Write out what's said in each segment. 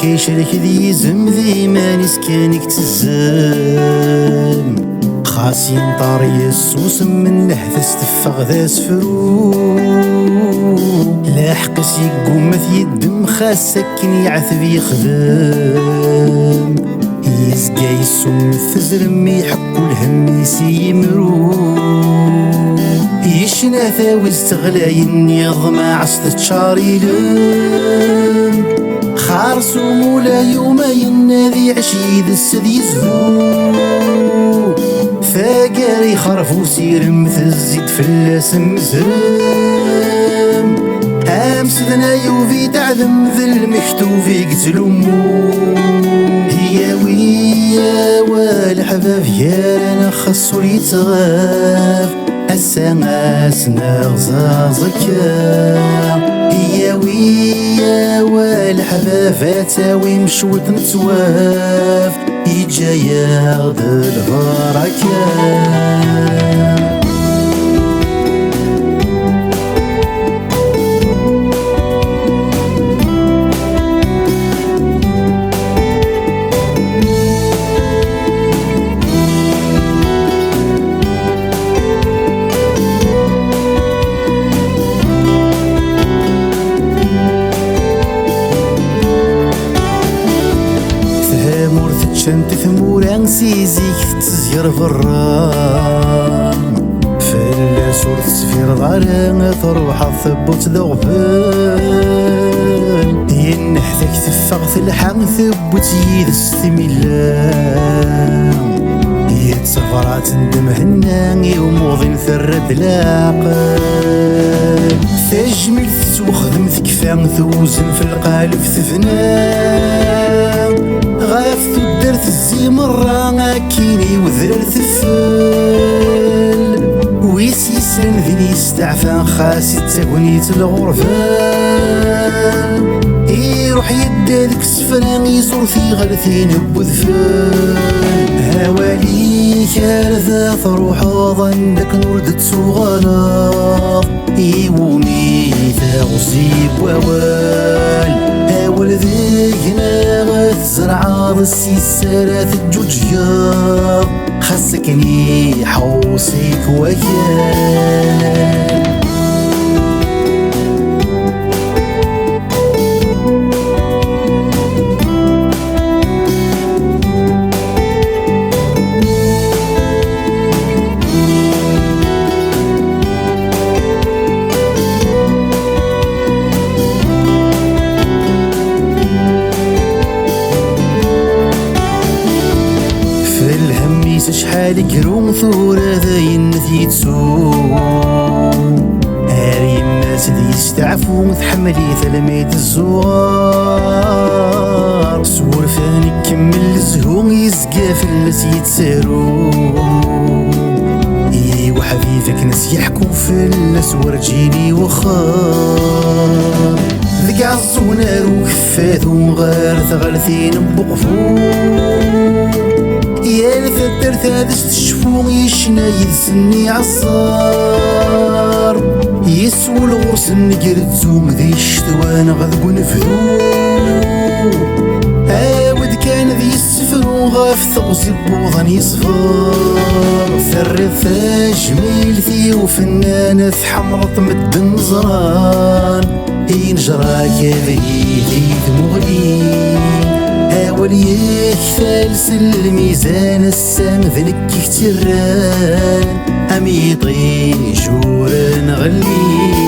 كيشرك ذي يزم ذي ما نسكانك تزام خاصين طاري السوس من نحذ استفغ ذا سفرو لاحق سيقوم في الدم خاصك يعثب يخدم يزقى يسوم الثزرم يحكو الهم يسيمرو يشنا ثاوي استغلاي النيض ما عصت شاريلم خارس مولا يومين ذي عشيد السد يزهو فاقاري خرف وسير مثل الزيت فلاس مزرم امس ذنا يوفي تعذم ذي المكتوف يقتلمو هي ويا والحباب يانا خصو يتغاف السماس نغزازك هي ويا والحباب تاوي مشوت نتواف يجايا غد البركة شنت ثموران سيزيك تزير فرام فلا صورة سفير ضاران تروح الثبوت ذغفان ينحثك تفغث الحام ثبوت يدس ثميلان يتصفرات ندم هنان يوموضين ثرد لاقل تجمل تتوخذم ثكفان ثوزن في القالب ثفنان غاف درت الزي مرة كيني وذرر ثفل ويس يسلم ذي يستعفى خاسي تاكونيت الغرفان يروح يدادك سفران يزور في غلثين بوذفان هوالي كارثة تروح ظنك نوردت صغلاط يومي تغصيب ووال هاول ذينا غتزرع رسي السارات الجوجيا خاصكني حوصيك وياك شحال كروم ثورة ذاين ثيتسوم هاري الناس اللي يستعفو تحملي ثلميت الزوار سور فاني كمل الزهوم يزقى في الناس يتسارو ايوا حبيبك ناس يحكو في الناس ورجيني وخار ذقع الزونار وكفات ومغار ثغلثين بوقفو يا الفتر ثادس تشفو يشنا يدسني عصار يسو الغرس نقرد زوم ذي الشتوان غذقو نفذو عاود كان ذي السفر غاف ثغزي بوضن يصفار ثر جميل ثي وفنانة حمرة مد نزران ينجراك ذي مغلي وليك ثالث الميزان السام ذلك كتران أميطي جورن غلي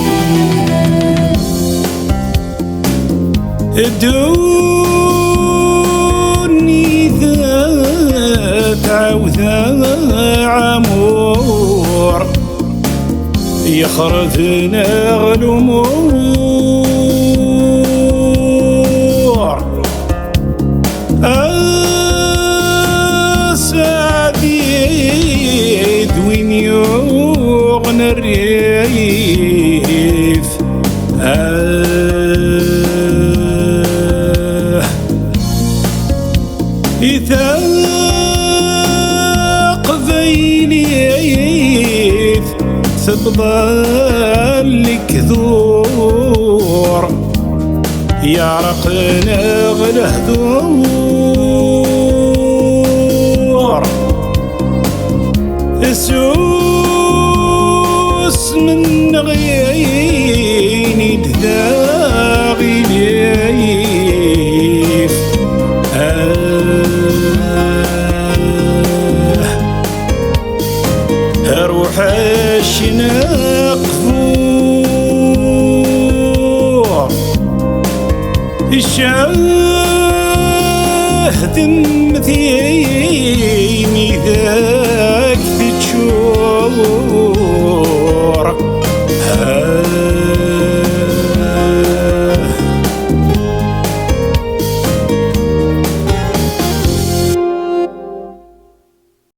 دوني ذات عوذا عمور يخرجنا غلمور أسعديد وين يغنى الريف إذاق ذينيث تبضل لك ذور يعرقنا غلهدور السوس من غيني داغي ليف روح الشناقفور الشاهد مثيني ذاك تشور